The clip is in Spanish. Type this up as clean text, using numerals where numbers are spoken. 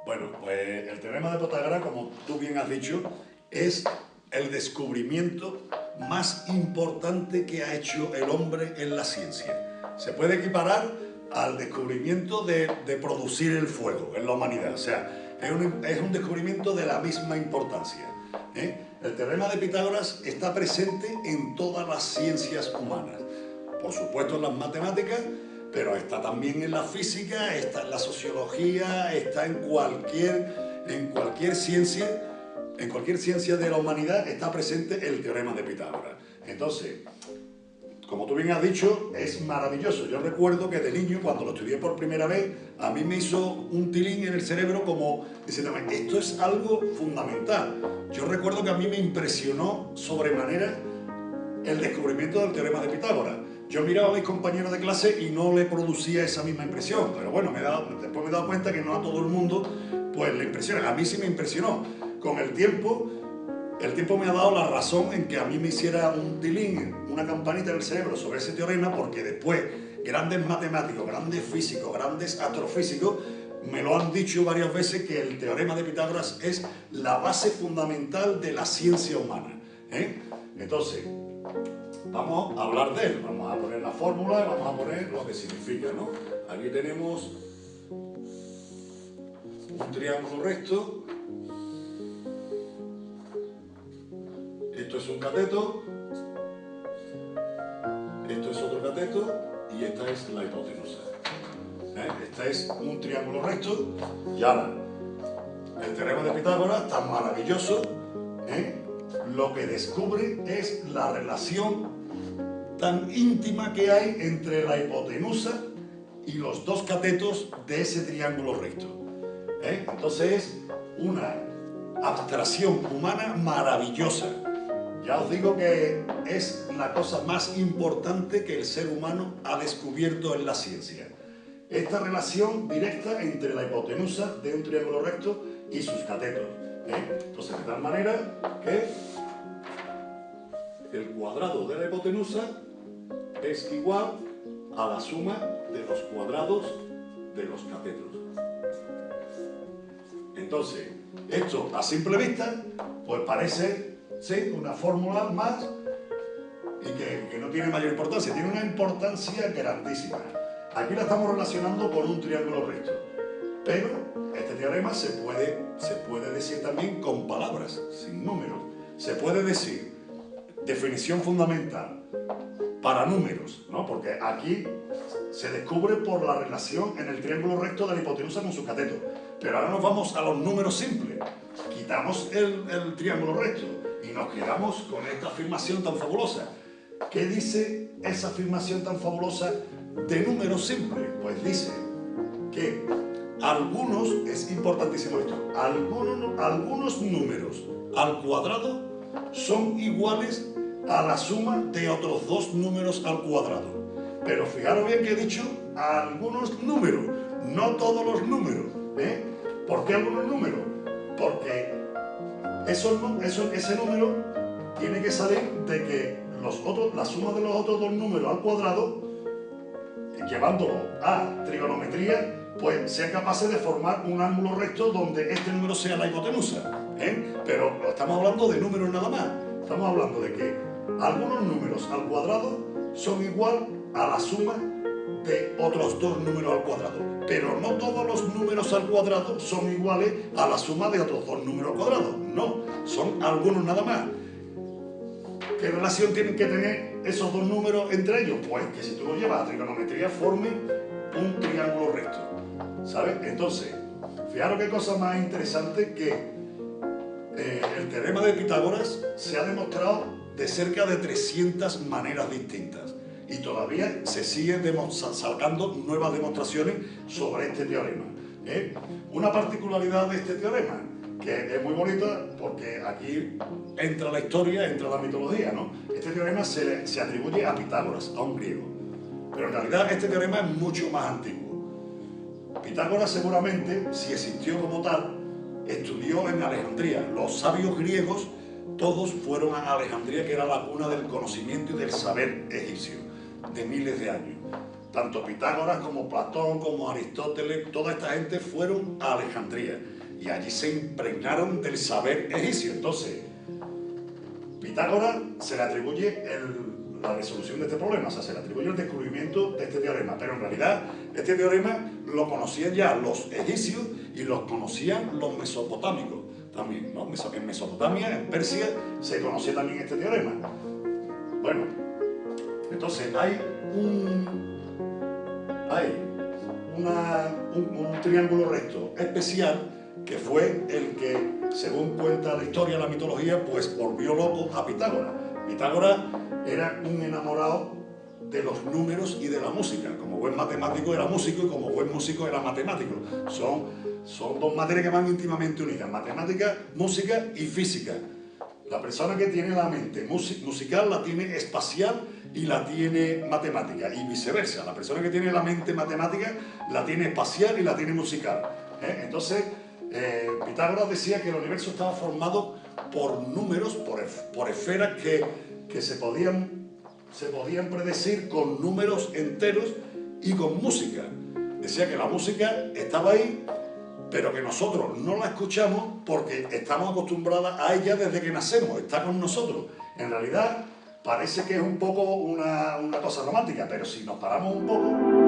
Bueno, pues el teorema de Pitágoras, como tú bien has dicho, es el descubrimiento más importante que ha hecho el hombre en la ciencia. Se puede equiparar al descubrimiento de producir el fuego en la humanidad. O sea, es un descubrimiento de la misma importancia. El teorema de Pitágoras está presente en todas las ciencias humanas. Por supuesto en las matemáticas, pero está también en la física, está en la sociología, está en cualquier ciencia de la humanidad está presente el teorema de Pitágoras. Entonces, como tú bien has dicho, es maravilloso. Yo recuerdo que de niño, cuando lo estudié por primera vez, a mí me hizo un tilín en el cerebro como diciéndome, esto es algo fundamental. Yo recuerdo que a mí me impresionó sobremanera el descubrimiento del teorema de Pitágoras. Yo miraba a mis compañeros de clase y no le producía esa misma impresión, pero bueno, después me he dado cuenta que no a todo el mundo pues le impresiona. A mí sí me impresionó. Con el tiempo me ha dado la razón en que a mí me hiciera un tilín, una campanita en el cerebro sobre ese teorema, porque después grandes matemáticos, grandes físicos, grandes astrofísicos me lo han dicho varias veces que el teorema de Pitágoras es la base fundamental de la ciencia humana. Entonces, vamos a hablar de él, vamos a poner la fórmula y vamos a poner lo que significa, ¿no? Aquí tenemos un triángulo recto, esto es un cateto, esto es otro cateto y esta es la hipotenusa. Este es un triángulo recto y ahora el teorema de Pitágoras, tan maravilloso, lo que descubre es la relación tan íntima que hay entre la hipotenusa y los dos catetos de ese triángulo recto. Entonces es una abstracción humana maravillosa. Ya os digo que es la cosa más importante que el ser humano ha descubierto en la ciencia. Esta relación directa entre la hipotenusa de un triángulo recto y sus catetos. Entonces, de tal manera que el cuadrado de la hipotenusa es igual a la suma de los cuadrados de los catetos. Entonces, esto a simple vista, pues parece ser una fórmula más y que no tiene mayor importancia, tiene una importancia grandísima. Aquí la estamos relacionando con un triángulo recto, pero este teorema se puede decir también con palabras, sin números. Se puede decir, definición fundamental, para números, ¿no? Porque aquí se descubre por la relación en el triángulo recto de la hipotenusa con sus catetos. Pero ahora nos vamos a los números simples. Quitamos el triángulo recto y nos quedamos con esta afirmación tan fabulosa. ¿Qué dice esa afirmación tan fabulosa de números simples? Pues dice que algunos, es importantísimo esto, algunos números al cuadrado son iguales a la suma de otros dos números al cuadrado. Pero fijaros bien que he dicho algunos números, no todos los números. ¿Por qué algunos números? Porque ese número tiene que salir de que la suma de los otros dos números al cuadrado, llevándolo a trigonometría, pues sean capaces de formar un ángulo recto donde este número sea la hipotenusa. Pero estamos hablando de números nada más. Estamos hablando de que algunos números al cuadrado son igual a la suma de otros dos números al cuadrado. Pero no todos los números al cuadrado son iguales a la suma de otros dos números al cuadrado. No, son algunos nada más. ¿Qué relación tienen que tener esos dos números entre ellos? Pues que si tú lo llevas a trigonometría formen un triángulo recto, ¿sabes? Entonces, fijaros qué cosa más interesante que el teorema de Pitágoras se ha demostrado de cerca de 300 maneras distintas y todavía se siguen sacando nuevas demostraciones sobre este teorema. Una particularidad de este teorema, que es muy bonita porque aquí entra la historia, entra la mitología, ¿no? Este teorema se atribuye a Pitágoras, a un griego, pero en realidad este teorema es mucho más antiguo. Pitágoras seguramente, si existió como tal, estudió en Alejandría. Los sabios griegos todos fueron a Alejandría, que era la cuna del conocimiento y del saber egipcio, de miles de años. tanto Pitágoras como Platón, como Aristóteles, toda esta gente fueron a Alejandría y allí se impregnaron del saber egipcio. Entonces, Pitágoras se le atribuye la resolución de este problema, o sea, se le atribuye el descubrimiento de este teorema, pero en realidad este teorema lo conocían ya los egipcios y los conocían los mesopotámicos también, ¿no? En Mesopotamia, en Persia, se conocía también este teorema. Bueno, entonces hay un triángulo recto especial que fue el que, según cuenta la historia, la mitología, pues volvió loco a Pitágoras. Pitágoras era un enamorado de los números y de la música. Como buen matemático era músico y como buen músico era matemático. Son dos materias que van íntimamente unidas: matemática, música y física. La persona que tiene la mente musical la tiene espacial y la tiene matemática, y viceversa. La persona que tiene la mente matemática la tiene espacial y la tiene musical. Entonces, Pitágoras decía que el universo estaba formado por números, por esferas que se podían predecir con números enteros y con música. Decía que la música estaba ahí, pero que nosotros no la escuchamos porque estamos acostumbrados a ella desde que nacemos, está con nosotros. En realidad parece que es un poco una cosa romántica, pero si nos paramos un poco...